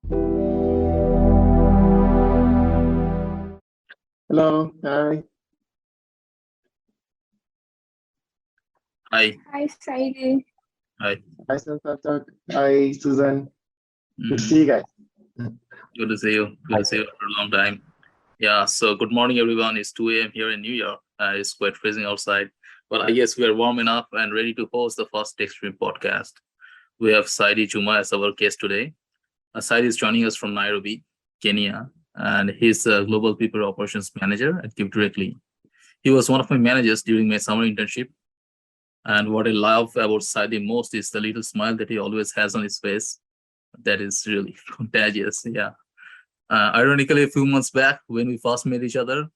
Hello, hi. Hi. Hi, Saidi. Hi. Hi, Santak. Hi, Susan. Good to Mm, see you guys. Good to see you. Good to see you after a long time. Yeah, so good morning, everyone. It's 2 a.m. here in New York. It's quite freezing outside, but I guess we are warm enough and ready to host the first TechSHRM podcast. We have Saidi Juma as our guest today. Saidi is joining us from Nairobi, Kenya, and he's a Global People Operations Manager at Give Directly. He was one of my managers during my summer internship. And what I love about Saidi most is the little smile that he always has on his face. That is really contagious. Yeah. Ironically, a few months back, when we first met each other,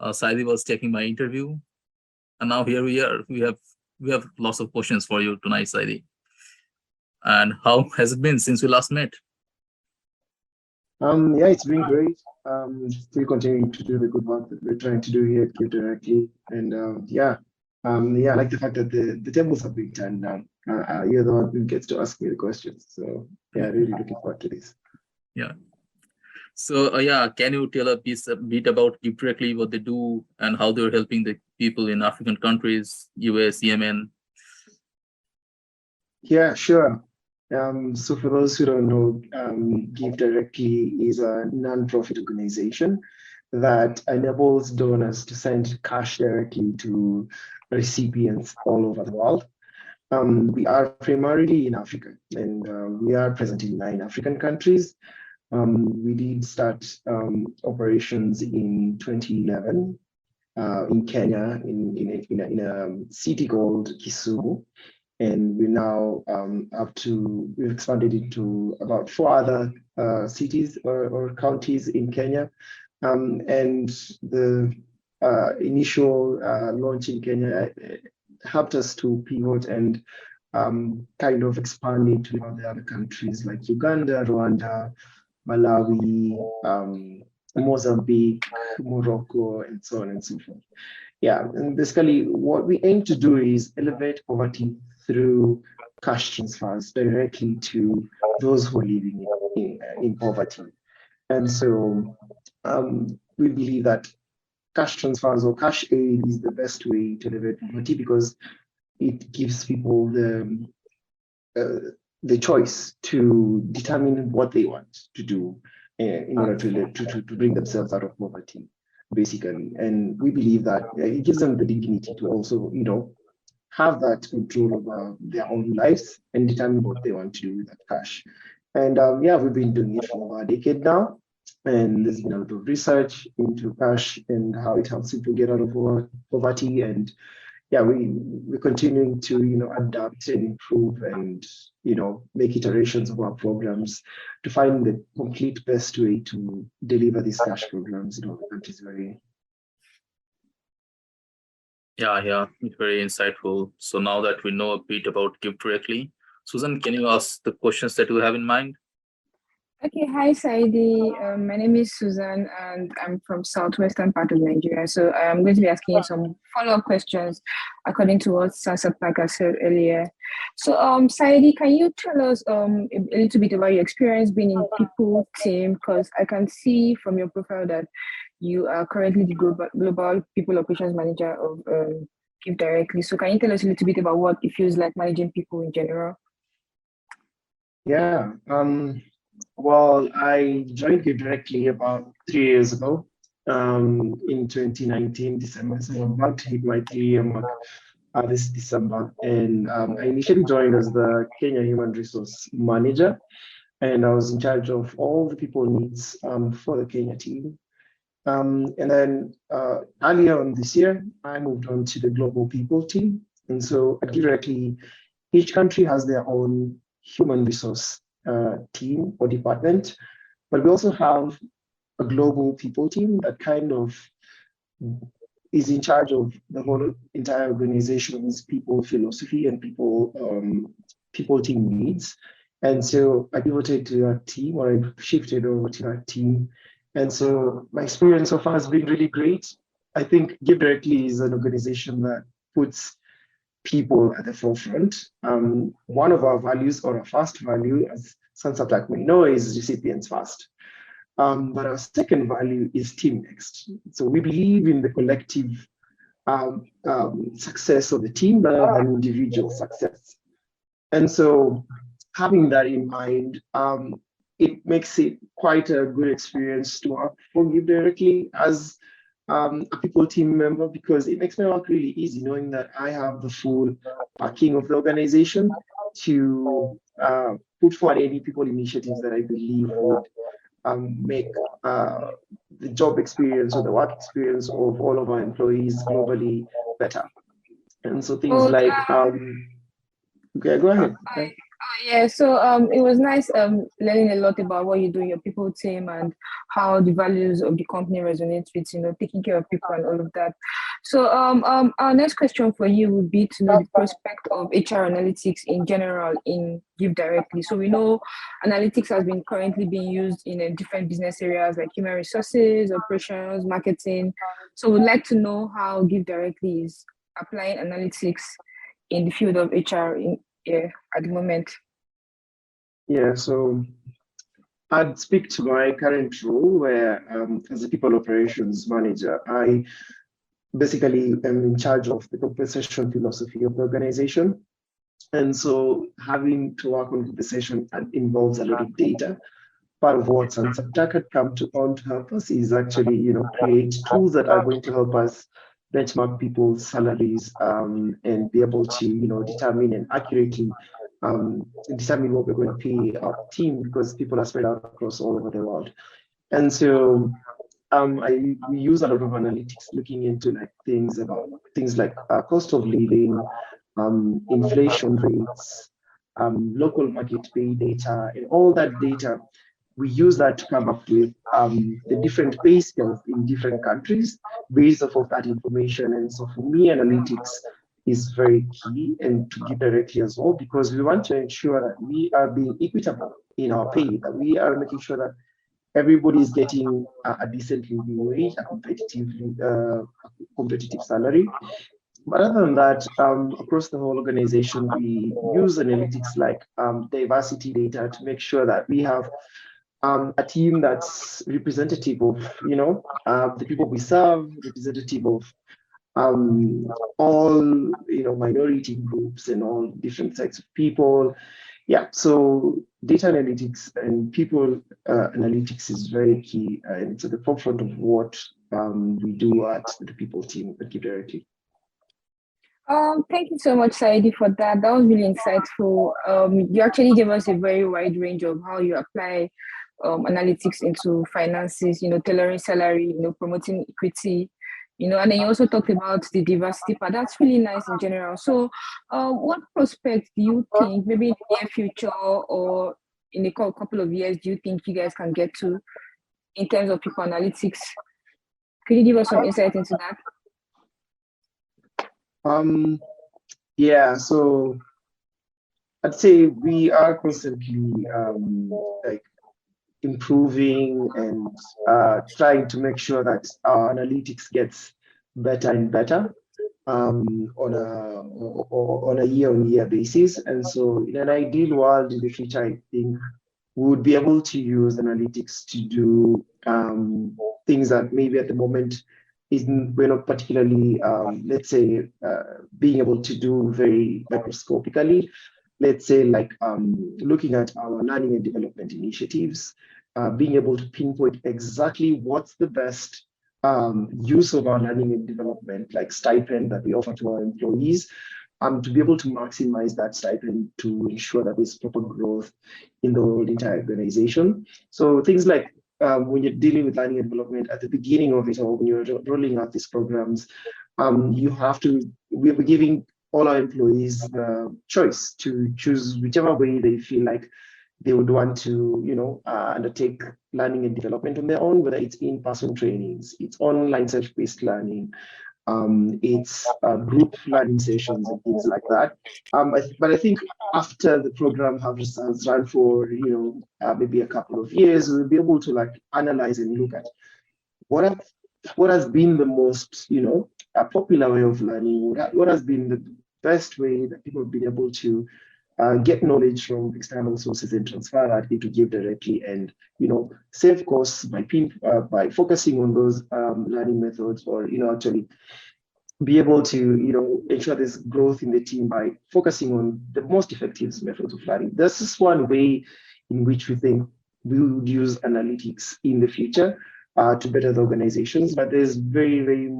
Saidi was taking my interview, and now here we are. We have lots of questions for you tonight, Saidi. And how has it been since we last met? Yeah, it's been great. Still continuing to do the good work that we're trying to do here at Give Directly. And I like the fact that the tables have been turned down. You're the one who gets to ask me the questions. So yeah, really looking forward to this. Yeah. So can you tell a bit about Give Directly, what they do, and how they're helping the people in African countries, US, Yemen? Yeah, sure. So for those who don't know, Give Directly is a non-profit organization that enables donors to send cash directly to recipients all over the world. We are primarily in Africa, and we are present in 9 African countries. We did start operations in 2011 in Kenya, in a city called Kisumu. And we're now we've expanded into about 4 other cities or counties in Kenya. And the initial launch in Kenya helped us to pivot and kind of expand into the other countries like Uganda, Rwanda, Malawi, Mozambique, Morocco, and so on and so forth. Yeah, and basically what we aim to do is elevate poverty through cash transfers directly to those who are living in poverty. And so we believe that cash transfers or cash aid is the best way to elevate poverty because it gives people the choice to determine what they want to do in order to bring themselves out of poverty, basically. And we believe that it gives them the dignity to also, have that control over their own lives and determine what they want to do with that cash. And we've been doing it for over a decade now. And there's been a lot of research into cash and how it helps people get out of poverty. And we're continuing to adapt and improve and make iterations of our programs to find the complete best way to deliver these cash programs in all the countries we're in. Yeah, very insightful. So now that we know a bit about Give Directly, Susan, can you ask the questions that you have in mind? Okay, hi Saidi. My name is Susan and I'm from southwestern part of Nigeria. So I'm going to be asking you some follow-up questions according to what Sasapaka said earlier. So Saidi, can you tell us a little bit about your experience being in people team? Because I can see from your profile that you are currently the global people operations manager of Give Directly. So can you tell us a little bit about what it feels like managing people in general? Yeah. Well, I joined Give Directly about 3 years ago, in 2019, December. So I'm about to hit my 3-year mark this December. And I initially joined as the Kenya Human Resource Manager, and I was in charge of all the people needs for the Kenya team. And then earlier on this year, I moved on to the global people team. And so at Give Directly, each country has their own human resource team or department, but we also have a global people team that kind of is in charge of the whole entire organization's people philosophy and people team needs. And so I pivoted to that team, or I shifted over to that team. And so my experience so far has been really great. I think Give Directly is an organization that puts people at the forefront. One of our values, or our first value, as Sansa may know is recipients first. But our second value is team next. So we believe in the collective success of the team rather than individual success. And so having that in mind, it makes it quite a good experience to work for Give Directly as a people team member, because it makes my work really easy knowing that I have the full backing of the organization to put forward any people initiatives that I believe would make the job experience or the work experience of all of our employees globally better. And so things like, okay, go ahead. Okay. Yeah, so it was nice learning a lot about what you do in your people team and how the values of the company resonates with, taking care of people and all of that. So our next question for you would be to know the prospect of HR analytics in general in Give Directly. So we know analytics has been currently being used in different business areas like human resources, operations, marketing. So we'd like to know how Give Directly is applying analytics in the field of HR at the moment. Yeah, so I'd speak to my current role where as a people operations manager, I basically am in charge of the compensation philosophy of the organization. And so having to work on compensation involves a lot of data. Part of what Sansaptak had come on to help us is actually, create tools that are going to help us benchmark people's salaries and be able to, determine and accurately determine what we're going to pay our team, because people are spread out across all over the world. And so we use a lot of analytics looking into things like cost of living, inflation rates, local market pay data, and all that data. We use that to come up with the different pay scales in different countries based off of that information. And so for me, analytics is very key, and to Give Directly as well, because we want to ensure that we are being equitable in our pay, that we are making sure that everybody is getting a decent living wage, a competitive salary. But other than that, across the whole organization, we use analytics like diversity data to make sure that we have a team that's representative of, the people we serve, representative of all, minority groups and all different types of people. Yeah, so data analytics and people analytics is very key, and it's at the forefront of what we do at the people team at Give Directly. Thank you so much, Saidi, for that. That was really insightful. You actually gave us a very wide range of how you apply analytics into finances, tailoring salary, promoting equity, and then you also talked about the diversity part. That's really nice in general. So what prospects do you think, maybe in the near future or in a couple of years, do you think you guys can get to in terms of people analytics? Could you give us some insight into that? Yeah, so I'd say we are constantly improving and trying to make sure that our analytics gets better and better on a year-on-year basis. And so in an ideal world in the future, I think we would be able to use analytics to do things that maybe at the moment we're not particularly, let's say, being able to do very microscopically. Let's say like looking at our learning and development initiatives, being able to pinpoint exactly what's the best use of our learning and development, like stipend that we offer to our employees, to be able to maximize that stipend to ensure that there's proper growth in the whole entire organization. So things like when you're dealing with learning and development at the beginning of it, or when you're rolling out these programs, we're giving all our employees the choice to choose whichever way they feel like they would want to, undertake learning and development on their own, whether it's in-person trainings, it's online self-paced learning, it's group learning sessions and things like that. But I think after the program has run for maybe a couple of years, we'll be able to analyze and look at what has been the most popular way of learning, what has been the best way that people have been able to get knowledge from external sources and transfer that into Give directly, and save costs by focusing on those learning methods, or actually be able to ensure there's growth in the team by focusing on the most effective methods of learning. This is one way in which we think we would use analytics in the future to better the organizations, but there's very, very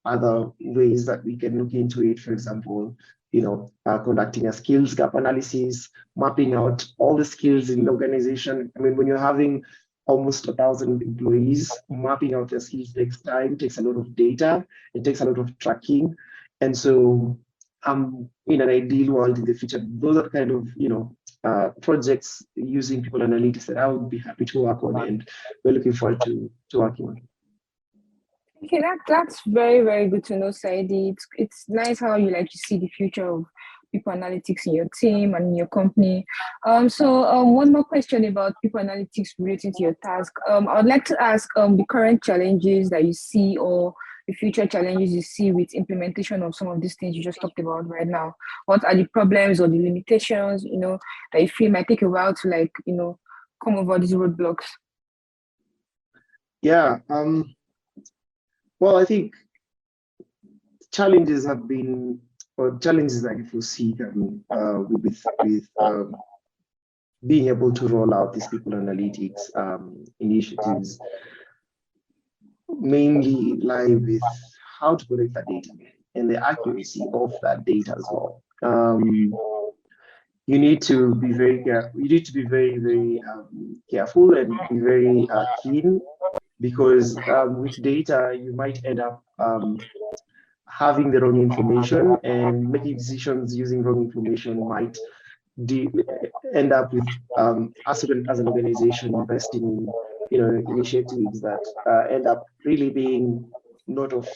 other ways that we can look into it. For example, conducting a skills gap analysis, mapping out all the skills in the organization. I mean, when you're having almost 1,000 employees, mapping out their skills takes time, takes a lot of data, it takes a lot of tracking. And so in an ideal world in the future, those are kind of, projects using people analytics that I would be happy to work on, and we're looking forward to working on. Okay, that's very, very good to know, Saidi. It's nice how you see the future of people analytics in your team and in your company. So one more question about people analytics relating to your task. I would like to ask the current challenges that you see, or the future challenges you see with implementation of some of these things you just talked about right now. What are the problems or the limitations, that you feel might take a while to come over these roadblocks? Yeah. Well, I think challenges have been, or challenges that I foresee with being able to roll out these people analytics initiatives mainly lie with how to collect that data and the accuracy of that data as well. You need to be very careful. You need to be very, very careful and be very keen, because with data, you might end up having the wrong information, and making decisions using wrong information might end up with us as an organization investing in initiatives that end up really being not of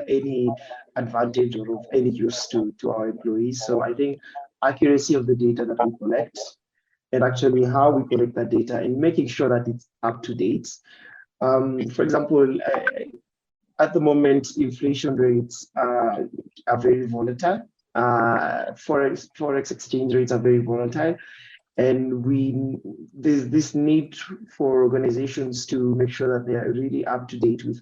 any advantage or of any use to our employees. So I think accuracy of the data that we collect, and actually how we collect that data, and making sure that it's up to date. For example, at the moment, inflation rates are very volatile. Forex exchange rates are very volatile, and there's this need for organizations to make sure that they are really up to date with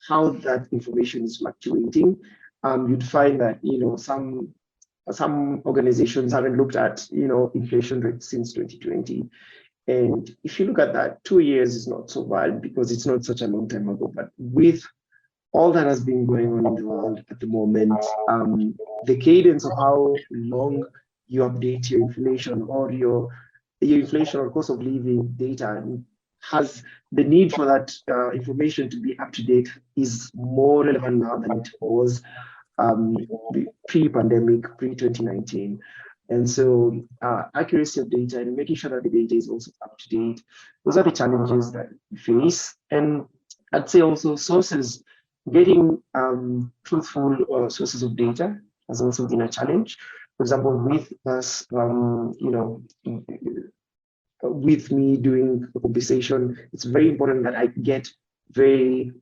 how that information is fluctuating. You'd find that some organizations haven't looked at inflation rates since 2020. And if you look at that, 2 years is not so bad because it's not such a long time ago. But with all that has been going on in the world at the moment, the cadence of how long you update your inflation or your inflation or cost of living data has the need for that information to be up to date is more relevant now than it was pre-pandemic, pre-2019. And so accuracy of data and making sure that the data is also up to date, those are the challenges that we face. And I'd say also sources, getting truthful sources of data has also been a challenge. For example, with us, with me doing the conversation, it's very important that I get very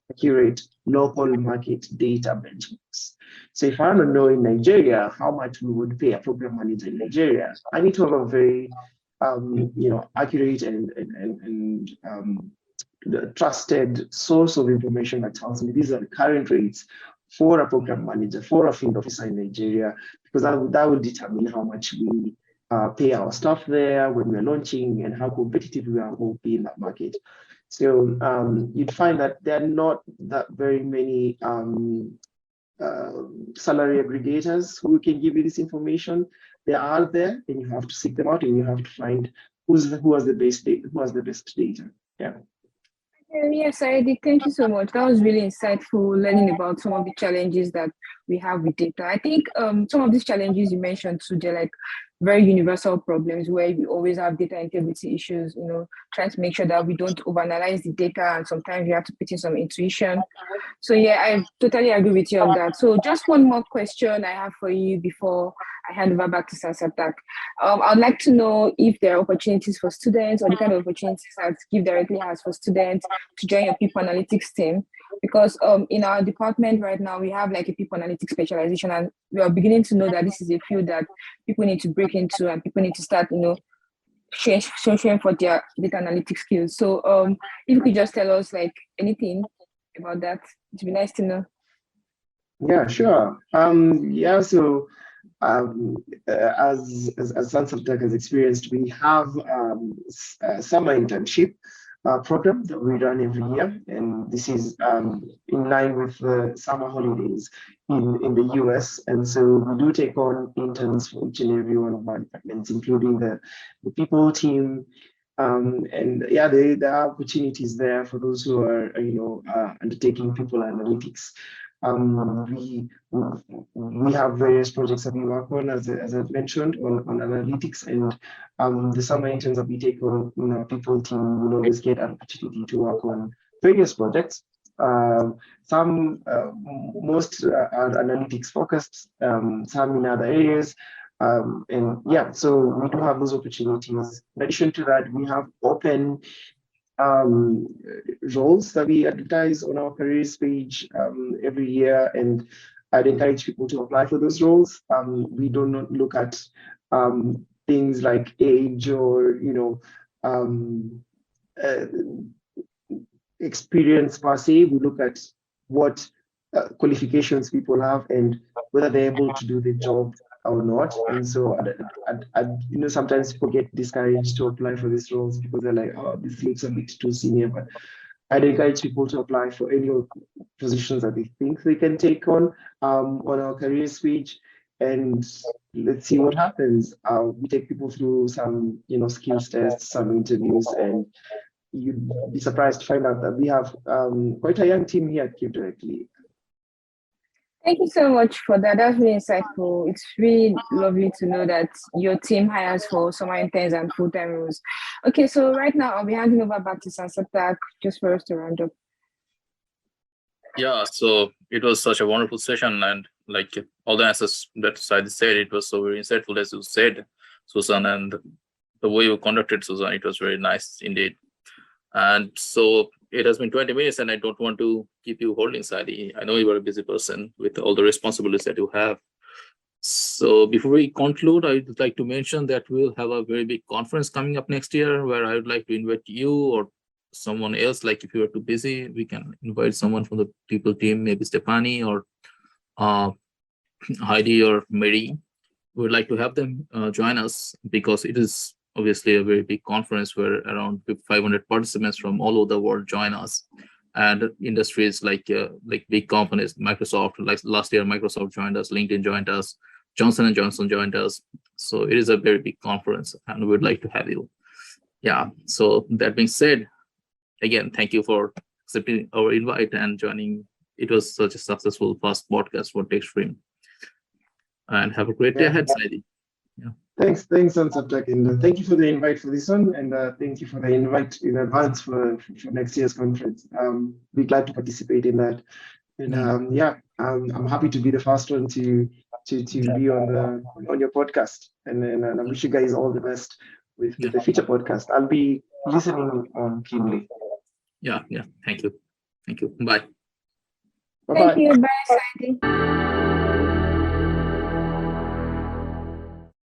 accurate local market data benchmarks. So if I want to know in Nigeria how much we would pay a program manager in Nigeria, I need to have a very accurate and trusted source of information that tells me these are the current rates for a program manager, for a field officer in Nigeria, because that will determine how much we pay our staff there when we're launching and how competitive we will be in that market. So you'd find that there are not that very many salary aggregators who can give you this information. They are there, and you have to seek them out, and you have to find who has the best data. Yeah. Yes, Saidi, thank you so much. That was really insightful, learning about some of the challenges that we have with data. I think some of these challenges you mentioned too, they're like very universal problems where we always have data integrity issues, trying to make sure that we don't overanalyze the data, and sometimes you have to put in some intuition. So yeah, I totally agree with you on that. So just one more question I have for you before I hand over back to Sansaptak. I'd like to know if there are opportunities for students, or the kind of opportunities that Give directly has for students to join your people analytics team. because in our department right now, we have like a people analytics specialization, and we are beginning to know that this is a field that people need to break into and people need to start, sharing for their data analytics skills. So if you could just tell us like anything about that, it'd be nice to know. Yeah, sure. So as Sons of Tech has experienced, we have a summer internship program that we run every year, and this is in line with the summer holidays in the US. And so we do take on interns for each and every one of our departments, including the people team. And yeah, there are opportunities there for those who are, undertaking people analytics. We have various projects that we work on, as I've mentioned, on analytics, and the summer interns that we take on people team will always get an opportunity to work on various projects. Most are analytics focused, some in other areas. And yeah, so we do have those opportunities. In addition to that, we have open roles that we advertise on our careers page every year, and I'd encourage people to apply for those roles. We do not look at things like age or experience per se. We look at what qualifications people have and whether they're able to do the job or not. And so I sometimes people get discouraged to apply for these roles because they're like, oh, this looks a bit too senior. But I'd encourage people to apply for any positions that they think they can take on our careers page, and let's see what happens. We take people through some skills tests, some interviews, and you'd be surprised to find out that we have quite a young team here at Keep Directly. Thank you so much for that. That's really insightful. It's really lovely to know that your team hires for summer interns and full-time roles. Okay, so right now I'll be handing over back to Sansatak just for us to round up. Yeah, so it was such a wonderful session, and like all the answers that Saidi said, it was so very insightful, as you said, Susan, and the way you conducted, Susan, it was very nice indeed. And so it has been 20 minutes, and I don't want to keep you holding, Saidi. I know you are a busy person with all the responsibilities that you have. So before we conclude, I would like to mention that we'll have a very big conference coming up next year, where I would like to invite you or someone else. Like if you are too busy, we can invite someone from the people team, maybe Stefani or Heidi or Mary. We would like to have them join us, because it is obviously a very big conference where around 500 participants from all over the world join us, and industries like big companies, Microsoft, like last year Microsoft joined us, LinkedIn joined us, Johnson & Johnson joined us. So it is a very big conference, and we'd like to have you. Yeah, so that being said, again, thank you for accepting our invite and joining. It was such a successful first podcast for TechSHRM. And have a great day ahead, Saidi. Yeah. Thanks, Sons of Tech, and thank you for the invite for this one, and thank you for the invite in advance for next year's conference. Be glad to participate in that, and I'm happy to be the first one to be on your podcast, and I wish you guys all the best with the future podcast. I'll be listening keenly. Yeah. Thank you. Bye. Bye-bye. Thank you. Bye, Saidi.